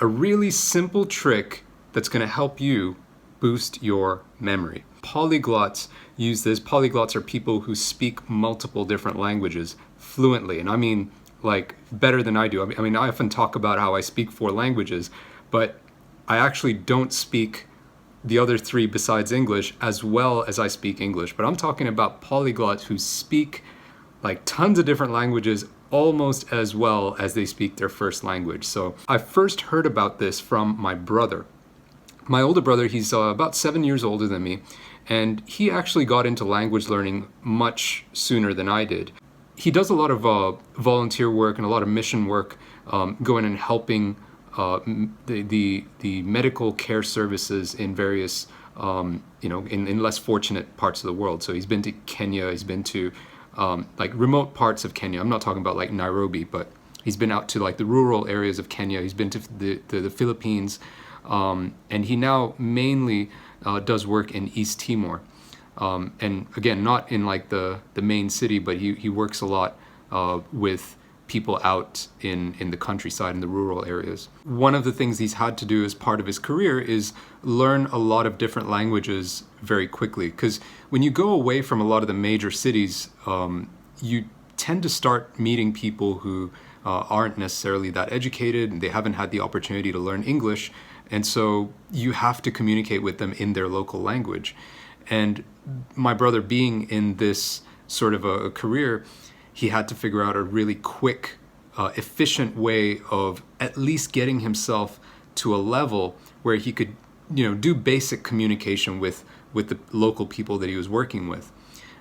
a really simple trick that's going to help you boost your memory. Polyglots use this. Polyglots are people who speak multiple different languages fluently. And I mean, like, better than I do. I mean, I often talk about how I speak 4 languages, but I actually don't speak the other 3 besides English as well as I speak English. But I'm talking about polyglots who speak like tons of different languages almost as well as they speak their first language. So I first heard about this from my brother. My older brother, he's about 7 years older than me, and he actually got into language learning much sooner than I did. He does a lot of volunteer work and a lot of mission work, going and helping the medical care services in various, in less fortunate parts of the world. So he's been to Kenya, he's been to like remote parts of Kenya. I'm not talking about like Nairobi, but he's been out to like the rural areas of Kenya. He's been to the Philippines, and he now mainly does work in East Timor. And again, not in like the main city, but he works a lot with people out in the countryside, in the rural areas. One of the things he's had to do as part of his career is learn a lot of different languages very quickly. Because when you go away from a lot of the major cities, you tend to start meeting people who aren't necessarily that educated, and they haven't had the opportunity to learn English. And so you have to communicate with them in their local language. And my brother, being in this sort of a career, he had to figure out a really quick, efficient way of at least getting himself to a level where he could, do basic communication with the local people that he was working with.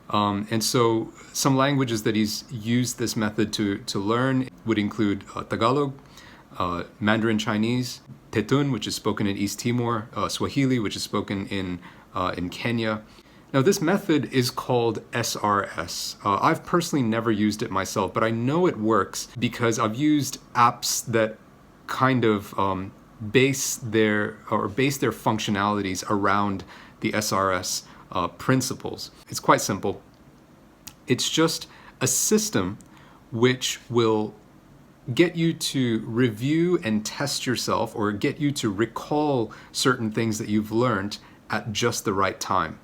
And so some languages that he's used this method to learn would include Tagalog, Mandarin Chinese, Tetun, which is spoken in East Timor, Swahili, which is spoken in Kenya. Now, this method is called SRS. I've personally never used it myself, but I know it works because I've used apps that kind of base their functionalities around the SRS principles. It's quite simple. It's just a system which will get you to review and test yourself, or get you to recall certain things that you've learned at just the right time.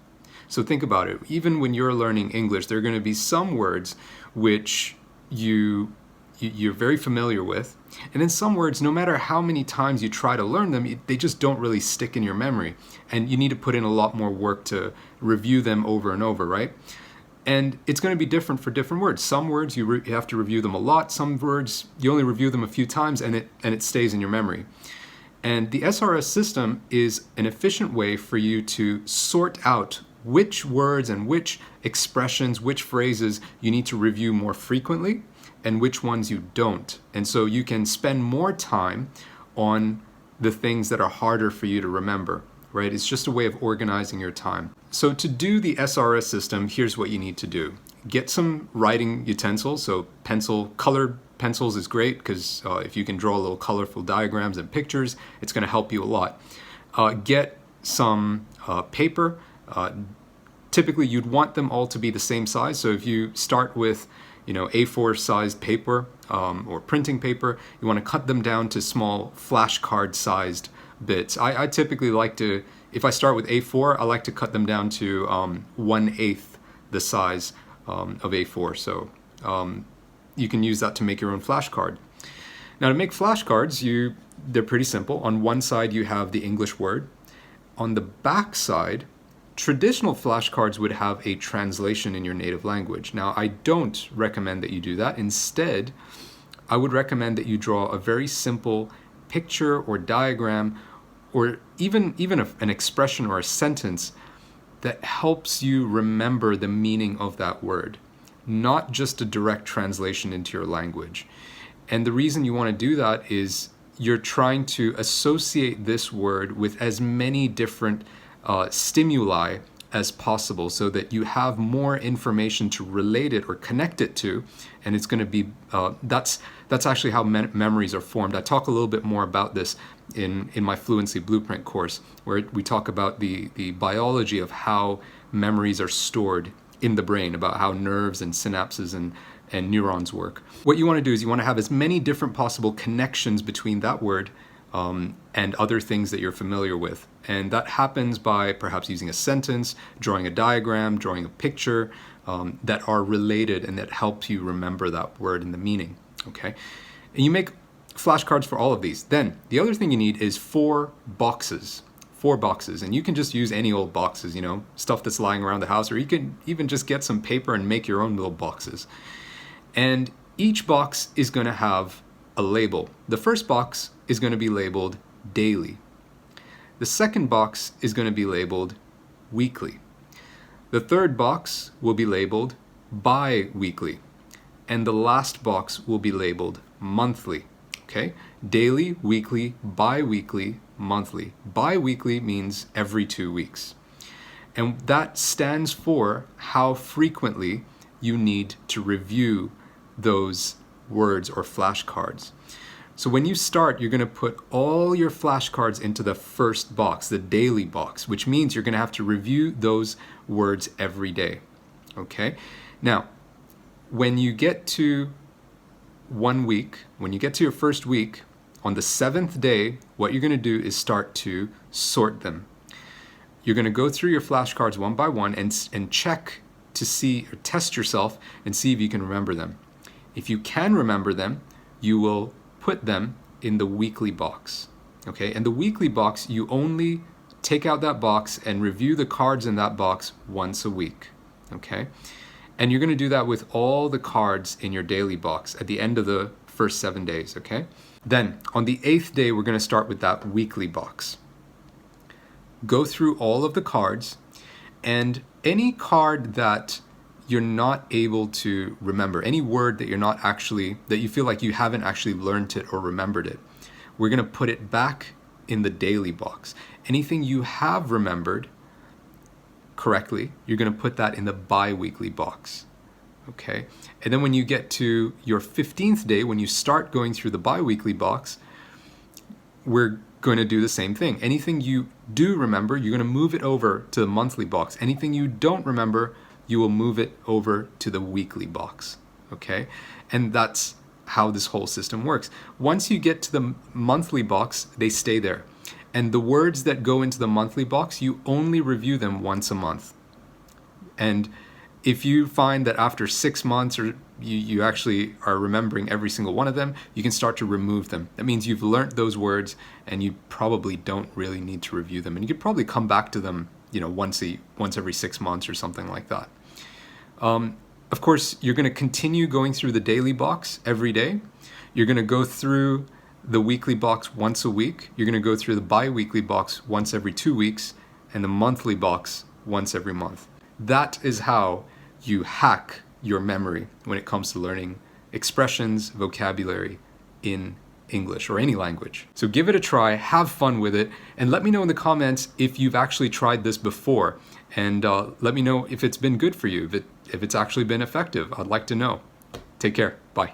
So think about it. Even when you're learning English, there are going to be some words which you're very familiar with, and then some words, no matter how many times you try to learn them, they just don't really stick in your memory, and you need to put in a lot more work to review them over and over, right? And it's going to be different for different words. Some words you have to review them a lot. Some words you only review them a few times, and it stays in your memory. And the SRS system is an efficient way for you to sort out which words and which expressions, which phrases you need to review more frequently and which ones you don't. And so you can spend more time on the things that are harder for you to remember, right? It's just a way of organizing your time. So to do the SRS system, here's what you need to do. Get some writing utensils. So colored pencils is great, because if you can draw little colorful diagrams and pictures, it's going to help you a lot. Get some paper. Typically, you'd want them all to be the same size. So if you start with, A4 sized paper or printing paper, you want to cut them down to small flashcard sized bits. I typically like to, if I start with A4, I like to cut them down to 1/8 the size of A4. So you can use that to make your own flashcard. Now, to make flashcards, they're pretty simple. On one side, you have the English word. On the back side, traditional flashcards would have a translation in your native language. Now, I don't recommend that you do that. Instead, I would recommend that you draw a very simple picture or diagram, or even an expression or a sentence that helps you remember the meaning of that word, not just a direct translation into your language. And the reason you want to do that is you're trying to associate this word with as many different stimuli as possible, so that you have more information to relate it or connect it to. And it's going to be that's actually how memories are formed. I talk a little bit more about this in my Fluency Blueprint course, where we talk about the biology of how memories are stored in the brain, about how nerves and synapses and neurons work. What you want to do is you want to have as many different possible connections between that word and other things that you're familiar with. And that happens by perhaps using a sentence, drawing a diagram, drawing a picture that are related and that helps you remember that word and the meaning, okay? And you make flashcards for all of these. Then the other thing you need is 4 boxes. 4 boxes, and you can just use any old boxes, you know, stuff that's lying around the house, or you can even just get some paper and make your own little boxes. And each box is going to have a label. The first box is going to be labeled daily. The second box is going to be labeled weekly. The third box will be labeled bi-weekly. And the last box will be labeled monthly. Okay? Daily, weekly, bi-weekly, monthly. Bi-weekly means every 2 weeks. And that stands for how frequently you need to review those words or flashcards. So when you start, you're going to put all your flashcards into the first box, the daily box, which means you're going to have to review those words every day. Okay? Now, when you get to 1 week, when you get to your first week, on the 7th day, what you're going to do is start to sort them. You're going to go through your flashcards one by one and check to see, or test yourself and see if you can remember them. If you can remember them, you will put them in the weekly box. Okay, and the weekly box, you only take out that box and review the cards in that box once a week. Okay, and you're going to do that with all the cards in your daily box at the end of the first 7 days. Okay, then on the 8th day, we're going to start with that weekly box. Go through all of the cards, and any card that you're not able to remember, any word that you're not actually, that you feel like you haven't actually learned it or remembered it, we're going to put it back in the daily box. Anything you have remembered correctly, you're going to put that in the bi-weekly box. Okay? And then when you get to your 15th day, when you start going through the bi-weekly box, we're going to do the same thing. Anything you do remember, you're going to move it over to the monthly box. Anything you don't remember, you will move it over to the weekly box. Okay? And that's how this whole system works. Once you get to the monthly box, they stay there. And the words that go into the monthly box, you only review them once a month. And if you find that after 6 months or you actually are remembering every single one of them, you can start to remove them. That means you've learned those words and you probably don't really need to review them. And you could probably come back to them, you know, once every 6 months or something like that. Of course, you're going to continue going through the daily box every day. You're going to go through the weekly box once a week. You're going to go through the bi-weekly box once every 2 weeks, and the monthly box once every month. That is how you hack your memory when it comes to learning expressions, vocabulary in English or any language. So give it a try, have fun with it, and let me know in the comments if you've actually tried this before. And let me know if it's been good for you, if it's actually been effective. I'd like to know. Take care. Bye.